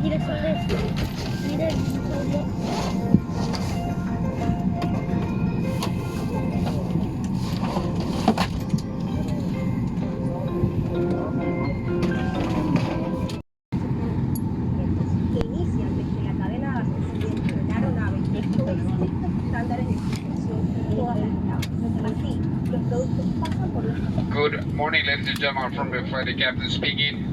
Mira, ¿sabes? Mira el dinosaurio. Que inician desde la cadena de abastecimiento de la aeronave con estrictos estándares de explicación en todas las etapas. Así, los productos pasan por los... Good morning, ladies and gentlemen, from the flight captain speaking.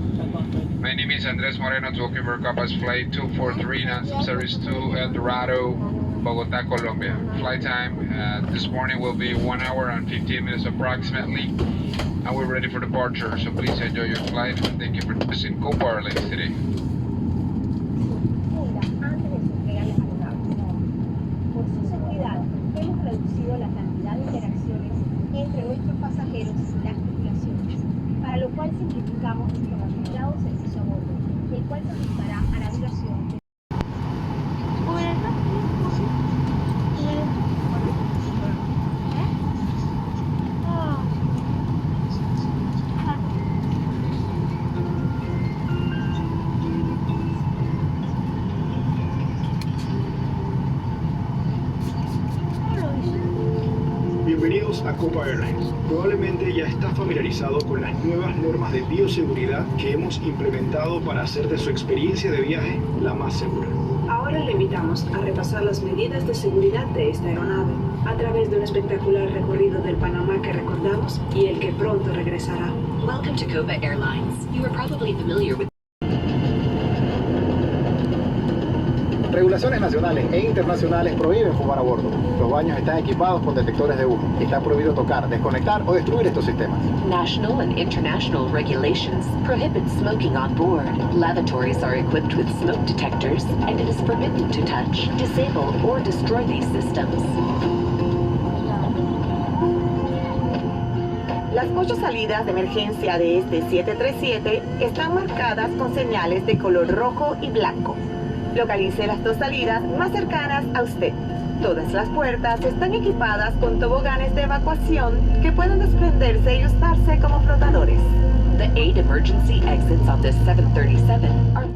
My name is Andres Moreno, to Compass Flight 243, non-stop service to El Dorado, Bogota, Colombia. Flight time this morning will be 1 hour and 15 minutes approximately, and we're ready for departure, so please enjoy your flight, and thank you for choosing Copa Airlines today. Antes de su entrega a las aeronaves. Por su seguridad, hemos reducido la cantidad de interacciones entre nuestros pasajeros y las tripulaciones, para lo cual simplificamos nuestro administrado servicio a bordo, el cual se ajustará a la duración. Bienvenidos a Copa Airlines. Probablemente ya está familiarizado con las nuevas normas de bioseguridad que hemos implementado para hacer de su experiencia de viaje la más segura. Ahora le invitamos a repasar las medidas de seguridad de esta aeronave a través de un espectacular recorrido del Panamá que recordamos y el que pronto regresará. Welcome to Copa Airlines. You are probably familiar with Regulaciones nacionales e internacionales prohíben fumar a bordo. Los baños están equipados con detectores de humo. Está prohibido tocar, desconectar o destruir estos sistemas. national and international regulations prohibit smoking on board. Lavatories are equipped with smoke detectors, and it is forbidden to touch, disable, or destroy these systems. Las 8 salidas de emergencia de este 737 están marcadas con señales de color rojo y blanco. Localice las 2 salidas más cercanas a usted. Todas las puertas están equipadas con toboganes de evacuación que pueden desprenderse y usarse como flotadores. The 8 emergency exits on this 737 are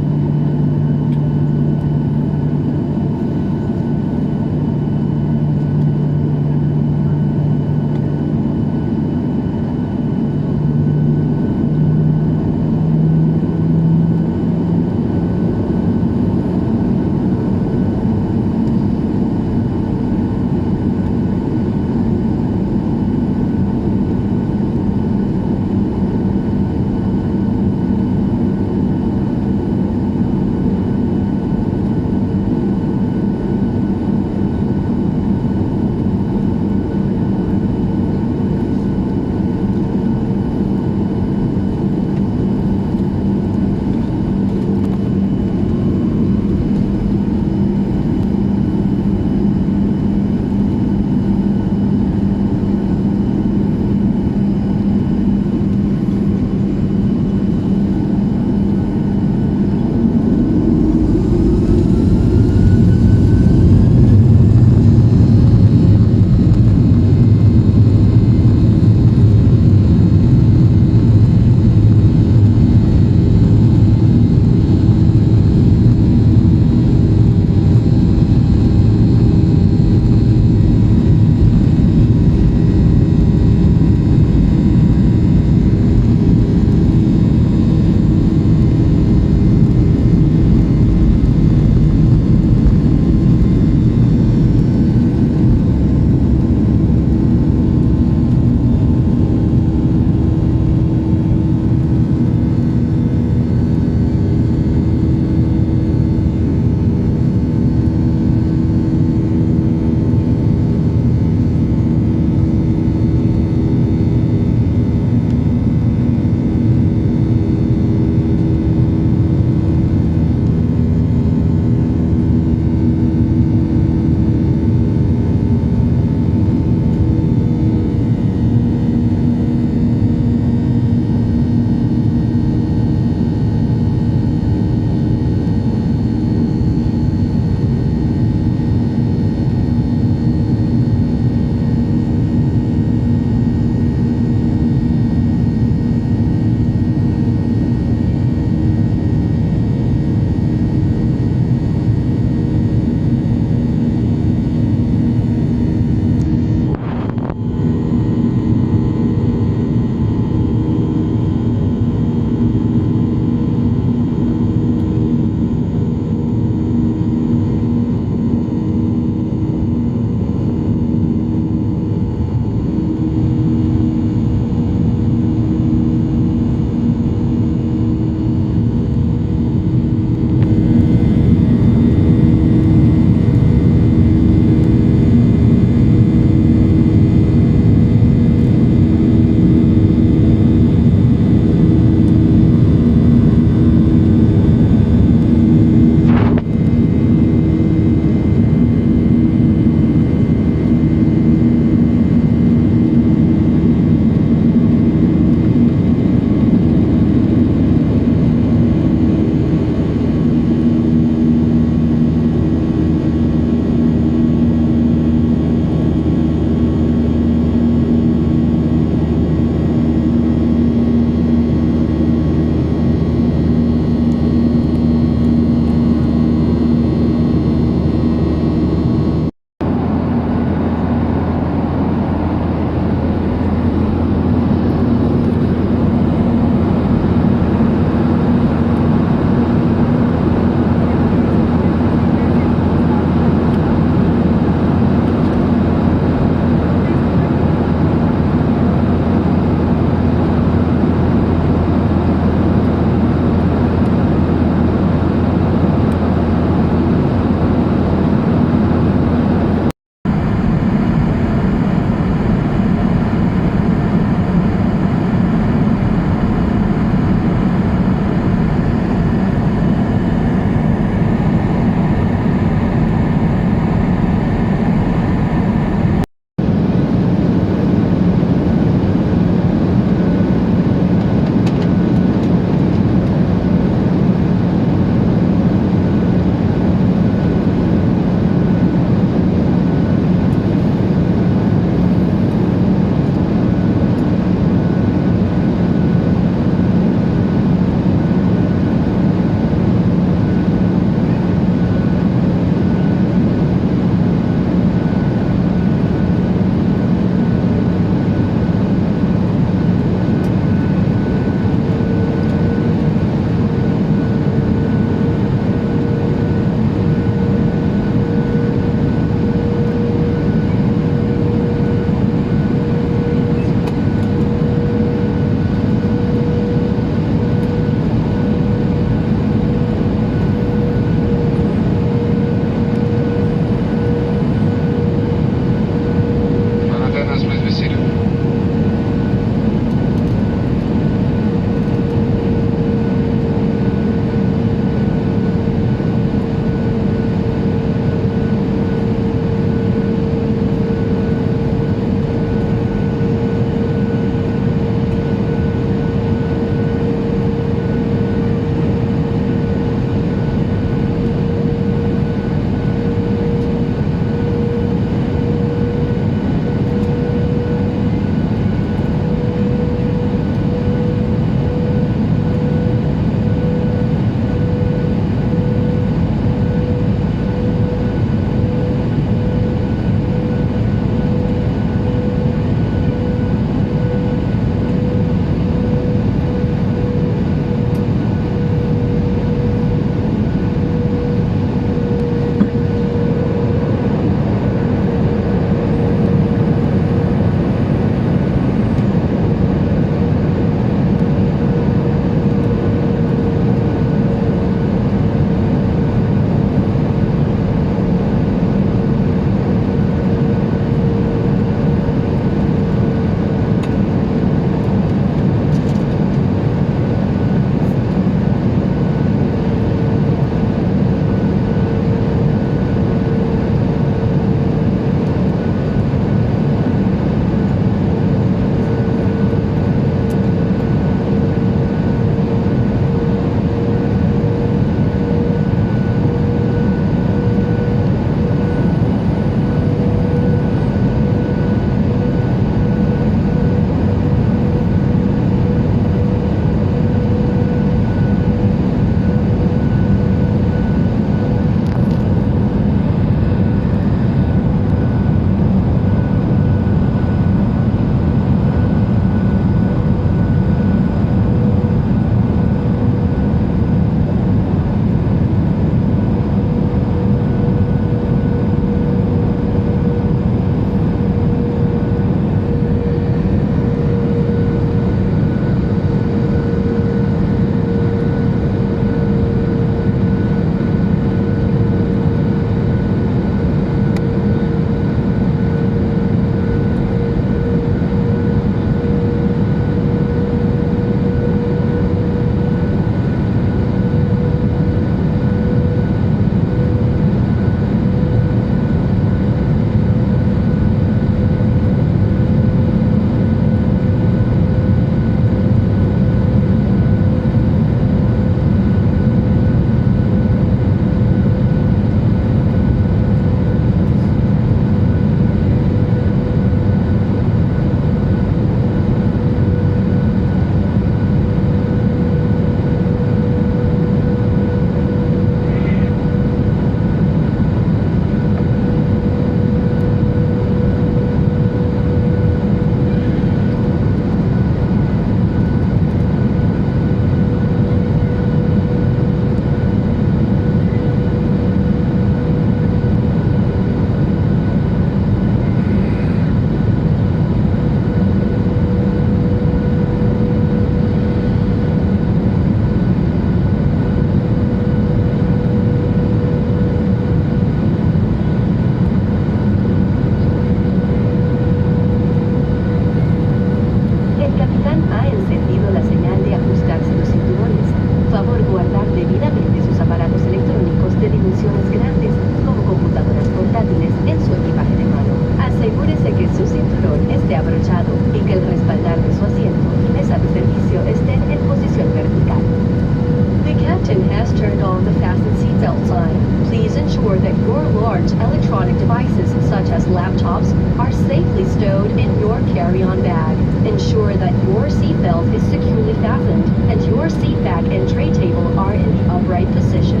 your large electronic devices such as laptops are safely stowed in your carry-on bag. Ensure that your seatbelt is securely fastened and your seat back and tray table are in the upright position.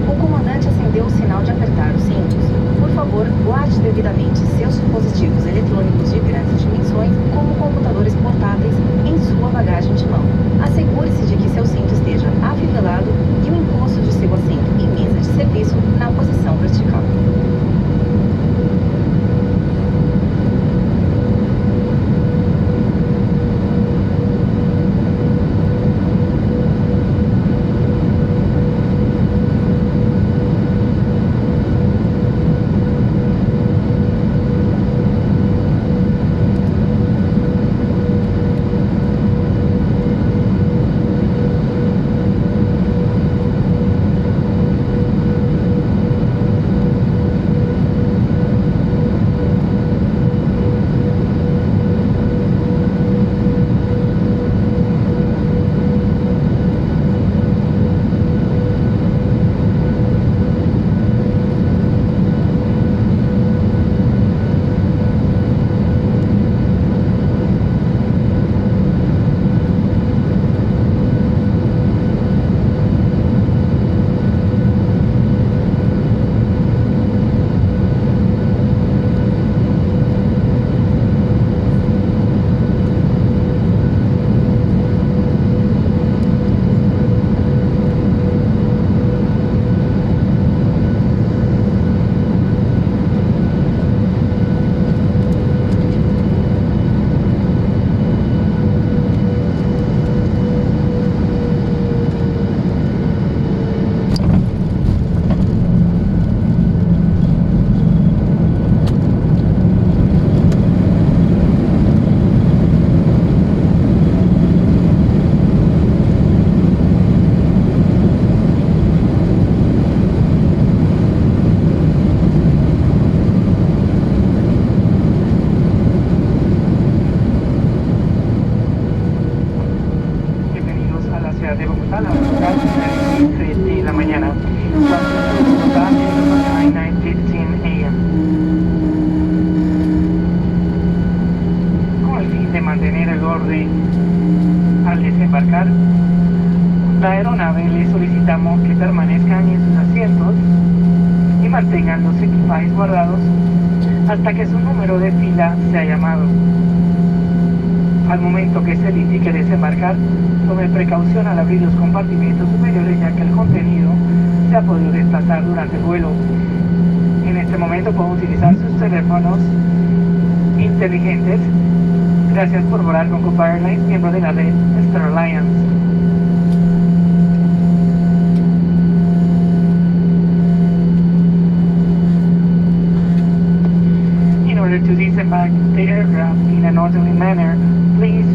O comandante acendeu o sinal de apertar os cintos. Por favor, guarde devidamente seus dispositivos eletrônicos de grandes dimensões, como computadores portáteis, em sua bagagem de mão. Assegure-se de que seu cinto esteja afivelado e o encosto de seu assento e mesa de serviço na posição vertical. La aeronave le solicitamos que permanezcan en sus asientos y mantengan los equipajes guardados hasta que su número de fila sea llamado. Al momento que se le indique desembarcar, tome precaución al abrir los compartimentos superiores, ya que el contenido se ha podido desplazar durante el vuelo. En este momento pueden utilizar sus teléfonos inteligentes. Gracias por volar con Copa Airlines, miembro de la red Star Alliance. In order to disembark the aircraft in an orderly manner, please